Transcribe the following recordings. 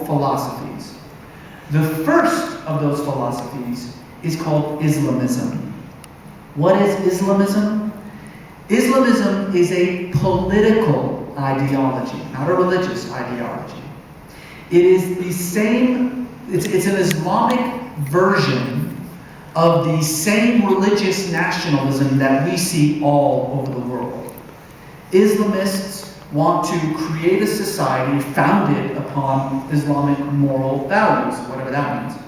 philosophies. The first of those philosophies is called Islamism. What is Islamism? Islamism is a political ideology, not a religious ideology. It is the same, it's an Islamic version of the same religious nationalism that we see all over the world. Islamists want to create a society founded upon Islamic moral values, whatever that means.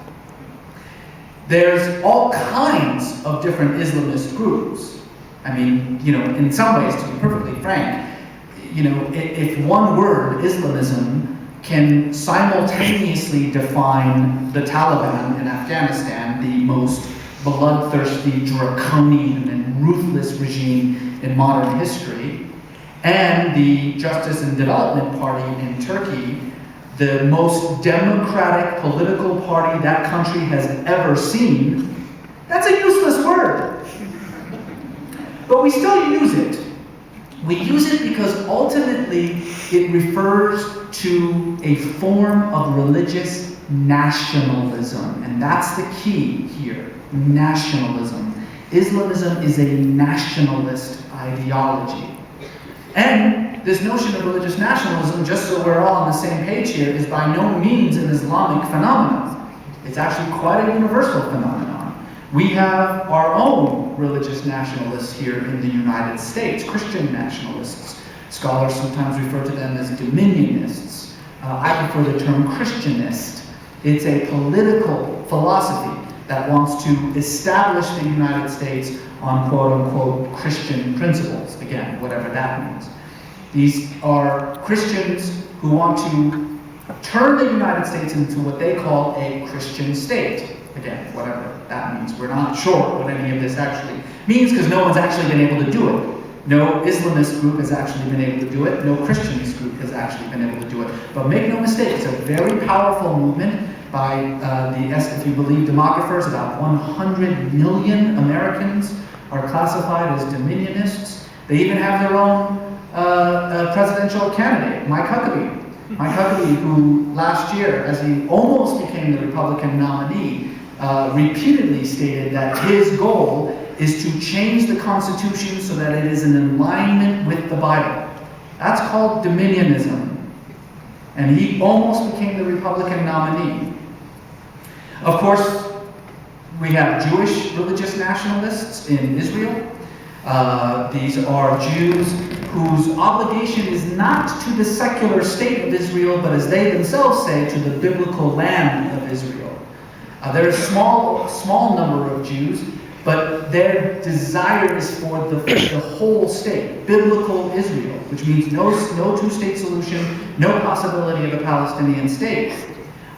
There's all kinds of different Islamist groups. I mean, in some ways, to be perfectly frank, if one word, Islamism, can simultaneously define the Taliban in Afghanistan, the most bloodthirsty, draconian, and ruthless regime in modern history, and the Justice and Development Party in Turkey, the most democratic political party that country has ever seen, that's a useless word. But we still use it. We use it because ultimately it refers to a form of religious nationalism. And that's the key here, nationalism. Islamism is a nationalist ideology. And this notion of religious nationalism, just so we're all on the same page here, is by no means an Islamic phenomenon. It's actually quite a universal phenomenon. We have our own religious nationalists here in the United States, Christian nationalists. Scholars sometimes refer to them as dominionists. I prefer the term Christianist. It's a political philosophy that wants to establish the United States on quote-unquote Christian principles. Again, whatever that means. These are Christians who want to turn the United States into what they call a Christian state. Again, whatever that means. We're not sure what any of this actually means because no one's actually been able to do it. No Islamist group has actually been able to do it. No Christianist group has actually been able to do it. But make no mistake, it's a very powerful movement by if you believe demographers, about 100 million Americans are classified as dominionists. They even have their own presidential candidate, Mike Huckabee. Mike Huckabee, who last year, as he almost became the Republican nominee, repeatedly stated that his goal is to change the Constitution so that it is in alignment with the Bible. That's called dominionism. And he almost became the Republican nominee. Of course, we have Jewish religious nationalists in Israel. These are Jews whose obligation is not to the secular state of Israel, but as they themselves say, to the biblical land of Israel. There is a small number of Jews, but their desire is for the whole state, biblical Israel, which means no two-state solution, no possibility of a Palestinian state.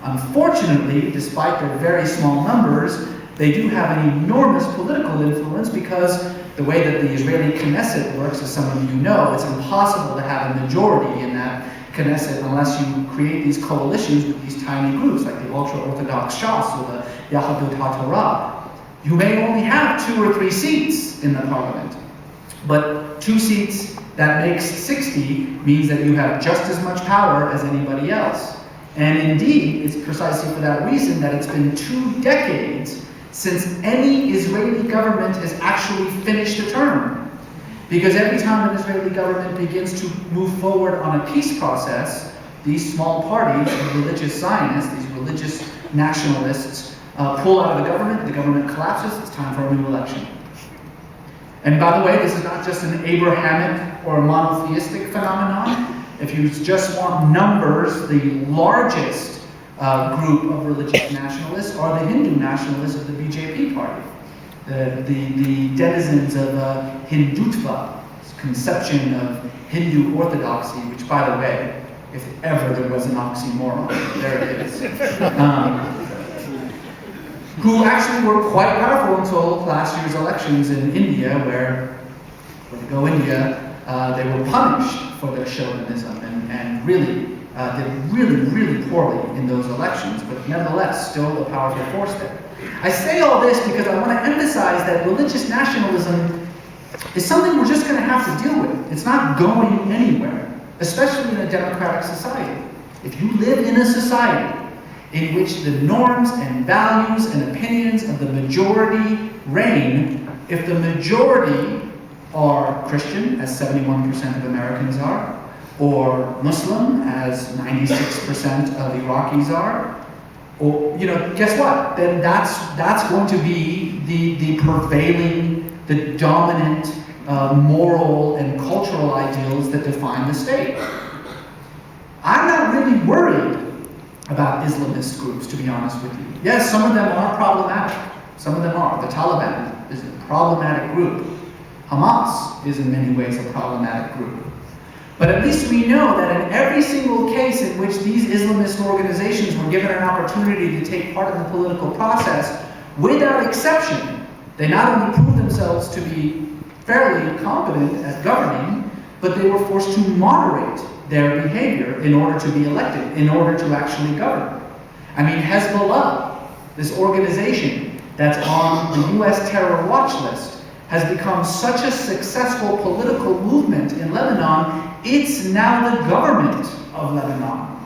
Unfortunately, despite their very small numbers, they do have an enormous political influence because the way that the Israeli Knesset works, as some of you know, it's impossible to have a majority in that Knesset unless you create these coalitions with these tiny groups, like the ultra-Orthodox Shas or the Yahadut HaTorah. You may only have 2 or 3 seats in the parliament, but 2 seats that makes 60 means that you have just as much power as anybody else. And indeed, it's precisely for that reason that it's been 2 decades since any Israeli government has actually finished a term. Because every time an Israeli government begins to move forward on a peace process, these small parties, the religious Zionists, these religious nationalists, pull out of the government collapses, it's time for a new election. And by the way, this is not just an Abrahamic or a monotheistic phenomenon. If you just want numbers, the largest group of religious nationalists are the Hindu nationalists of the BJP party. The denizens of Hindutva, conception of Hindu orthodoxy, which by the way, if ever there was an oxymoron, there it is. Who actually were quite powerful until last year's elections in India, where, when they go India, they were punished for their chauvinism and really did really poorly in those elections, but nevertheless, still a powerful force there. I say all this because I want to emphasize that religious nationalism is something we're just going to have to deal with. It's not going anywhere, especially in a democratic society. If you live in a society in which the norms and values and opinions of the majority reign, if the majority are Christian, as 71% of Americans are, or Muslim, as 96% of Iraqis are, or, guess what? Then that's going to be the prevailing, the dominant moral and cultural ideals that define the state. I'm not really worried about Islamist groups, to be honest with you. Yes, some of them are problematic. Some of them are. The Taliban is a problematic group. Hamas is in many ways a problematic group. But at least we know that in every single case in which these Islamist organizations were given an opportunity to take part in the political process, without exception, they not only proved themselves to be fairly competent at governing, but they were forced to moderate their behavior in order to be elected, in order to actually govern. I mean, Hezbollah, this organization that's on the US terror watch list, has become such a successful political movement in Lebanon, it's now the government of Lebanon.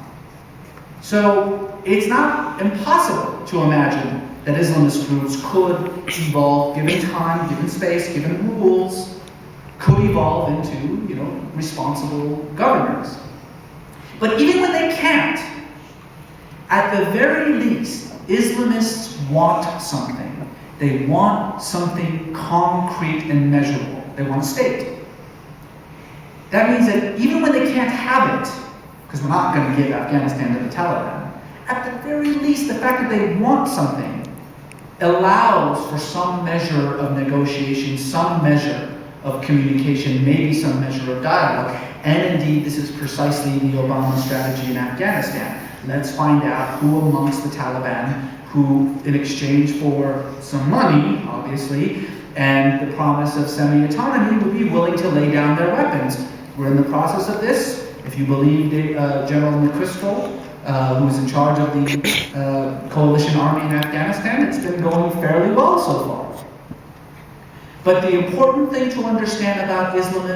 So it's not impossible to imagine that Islamist groups could evolve, given time, given space, given rules, could evolve into, responsible governors. But even when they can't, at the very least, Islamists want something. They want something concrete and measurable. They want a state. That means that even when they can't have it, because we're not going to give Afghanistan to the Taliban, at the very least, the fact that they want something allows for some measure of negotiation, some measure of communication, maybe some measure of dialogue. And indeed, this is precisely the Obama strategy in Afghanistan. Let's find out who amongst the Taliban, who in exchange for some money, obviously, and the promise of semi-autonomy, would be willing to lay down their weapons. We're in the process of this. If you believe General McChrystal, who's in charge of the coalition army in Afghanistan, it's been going fairly well so far. But the important thing to understand about Islamism